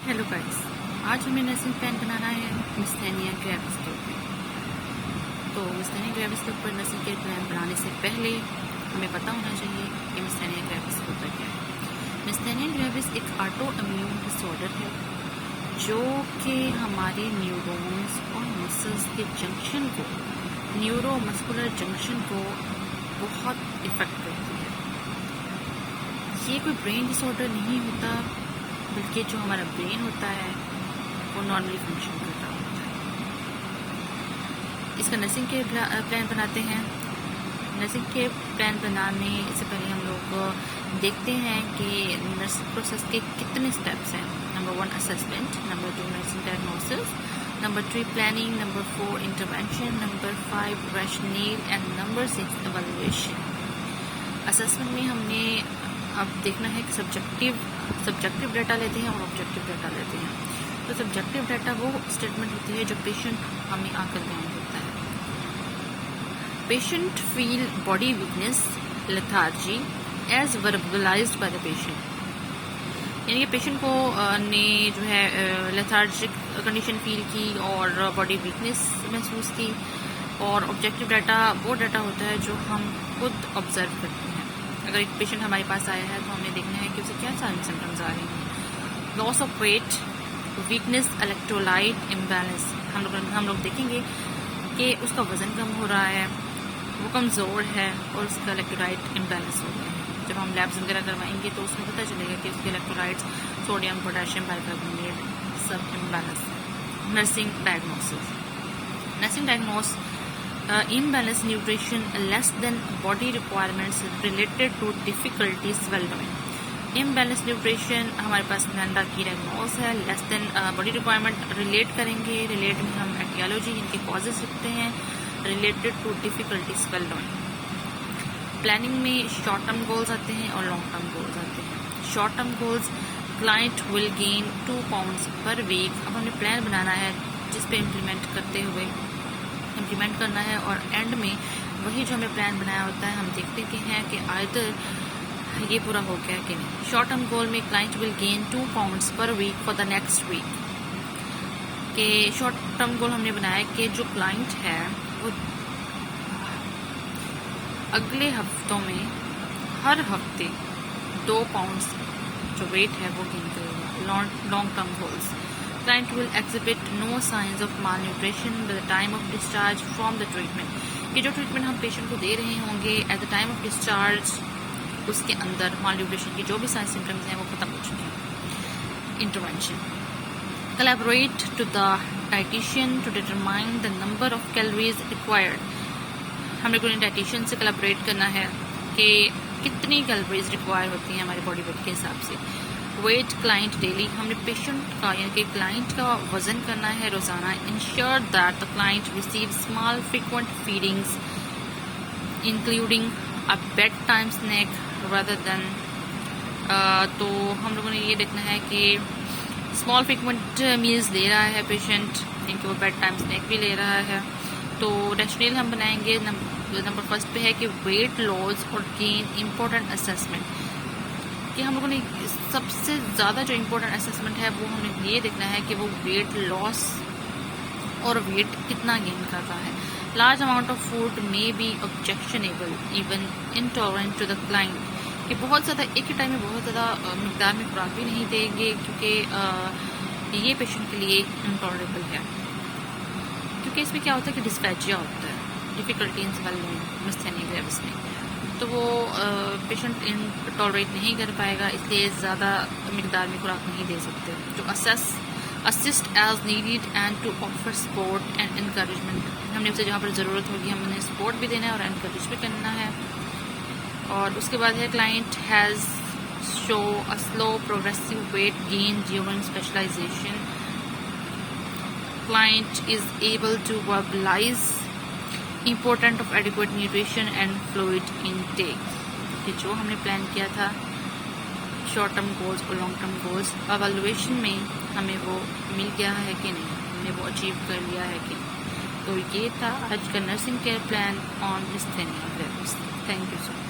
Hello guys, आज हमें nursing plan बनाना है मिस्थेनिया ग्रेविस के ऊपर। तो मिस्थेनिया ग्रेविस के ऊपर नर्सिंग केयर प्लान बनाने से पहले हमें पता होना चाहिए कि मिस्थेनिया ग्रेविस होता क्या है। मिस्थेनिया ग्रेविस एक ऑटो इम्यून डिसऑर्डर है जो कि हमारे न्यूरॉन्स और मसल्स के जंक्शन को, न्यूरोमस्कुलर जंक्शन को बहुत इफेक्ट करती है। ये कोई ब्रेन डिसऑर्डर नहीं होता, बल्कि जो हमारा ब्रेन होता है वो नॉर्मली फंक्शन कर रहा होता है। इसका नर्सिंग केयर प्लान बनाते हैं। नर्सिंग केयर प्लान बनाने से पहले हम लोग देखते हैं कि नर्सिंग प्रोसेस के कितने स्टेप्स हैं। Number 1 assessment, number 2 nursing diagnosis, number 3 planning, number 4 intervention, number 5 rational and number 6 evaluation. Assessment में हमने अब देखना है कि सब्जेक्टिव डाटा लेते हैं और ऑब्जेक्टिव डाटा लेते हैं। तो सब्जेक्टिव डाटा वो स्टेटमेंट होती है जो पेशेंट हमें आकर बयान करता है। Patient feel body weakness, lethargy as verbalised by the patient. यानी कि पेशेंट को ने जो है लेथार्जिक कंडीशन फील की और बॉडी वीकनेस महसूस की। और ऑब्जेक्टिव डाटा वो डाटा होता है जो हम खुद ऑब्जर्व करते हैं। अगर एक पेशेंट हमारे पास आया है तो हमने देखना है कि उसे क्या सारे सिम्टम्स आ रहे हैं। Loss of weight, weakness, electrolyte imbalance. हम लोग देखेंगे कि उसका वजन कम हो रहा है, वो कमज़ोर है और उसका इलेक्ट्रोलाइट इम्बैलेंस हो गया है। जब हम लैब्स वगैरह करवाएंगे तो उसमें पता चलेगा कि उसके इलेक्ट्रोलाइट्स, सोडियम, पोटेशियम, बाइकार्बोनेट सब इम्बैलेंस है। Nursing diagnosis. Nursing diagnose imbalance nutrition less than body requirements related to difficulty swallowing। imbalance nutrition हमारे पास नंदा की डायग्नोस है। Less than body requirement relate करेंगे। रिलेट में हम एटियोलॉजी, इनके कॉजेज लिखते हैं। Related to difficulty swallowing. Planning में शॉर्ट टर्म गोल्स आते हैं और लॉन्ग टर्म गोल्स आते हैं। Short term goals, client will gain 2 pounds per week. अब हमने प्लान बनाना है जिस पे इम्प्लीमेंट करना है और एंड में वही जो हमें प्लान बनाया होता है हम देखते हैं कि आइदर ये पूरा हो गया कि नहीं। शॉर्ट टर्म गोल में client will gain 2 pounds per week for the next week. के शॉर्ट टर्म गोल हमने बनाया कि जो क्लाइंट है वो अगले हफ्तों में हर हफ्ते 2 pounds जो वेट है वो गेन करेगा। Long term goals, client will exhibit no signs of malnutrition by the time of discharge from the treatment। कि जो ट्रीटमेंट हम पेशेंट को दे रहे होंगे at the time of discharge उसके अंदर मालन्यूट्रिशन की जो भी साइन सिम्टम्स हैं वो खत्म हो चुके हैं। Intervention, collaborate to the dietitian to determine the number of calories required। हमने को डाइटिशियन से कोलैबोरेट करना है कि कितनी कैलोरीज रिक्वायर होती हैं हमारे बॉडी वेट के हिसाब से। वेट क्लाइंट डेली, हमने पेशेंट का यानी कि क्लाइंट का वजन करना है रोजाना। Ensure that the client receive small frequent feedings including a bed time snack rather than. तो हम लोगों ने ये देखना है कि स्मॉल फ्रीक्वेंट मील्स ले रहा है पेशेंट, इनके वो बेड टाइम स्नैक भी ले रहा है। तो रैशनल हम बनाएंगे। नंबर फर्स्ट पे है कि वेट लॉस और गेन इम्पोर्टेंट असेसमेंट। कि हम लोगों ने सबसे ज़्यादा जो इम्पोर्टेंट असेसमेंट है वो हमें ये देखना है कि वो वेट लॉस और वेट कितना गेन कर रहा है। Large amount of food may be objectionable even intolerant to the client. कि बहुत ज़्यादा एक ही टाइम में बहुत ज़्यादा मिकदार में खुराक भी नहीं देंगे क्योंकि ये पेशेंट के लिए इनटॉलरेबल है। क्योंकि इसमें क्या होता है कि डिस्पैचिया होता है, डिफिकल्टी इन स्वेलोइंग मिस्थेनिया ग्रेविस में, तो वो पेशेंट टॉलरेट नहीं कर पाएगा, इसलिए ज़्यादा मिकदार में खुराक नहीं दे सकते। जो assist as needed and to offer support and encouragement. हमने उसे जहाँ पर ज़रूरत होगी हमने सपोर्ट भी देना है और इनकरेज भी करना है। और उसके बाद है client has show a slow progressive weight gain during specialization. Client is able to verbalize important of adequate nutrition and fluid intake. कि जो हमने प्लान किया था शॉर्ट टर्म गोल्स और लॉन्ग टर्म गोल्स, एवैल्यूएशन में हमें वो मिल गया है कि नहीं, हमने वो अचीव कर लिया है कि नहीं। तो ये था आज का nursing care plan on myasthenia gravis. Thank you so much.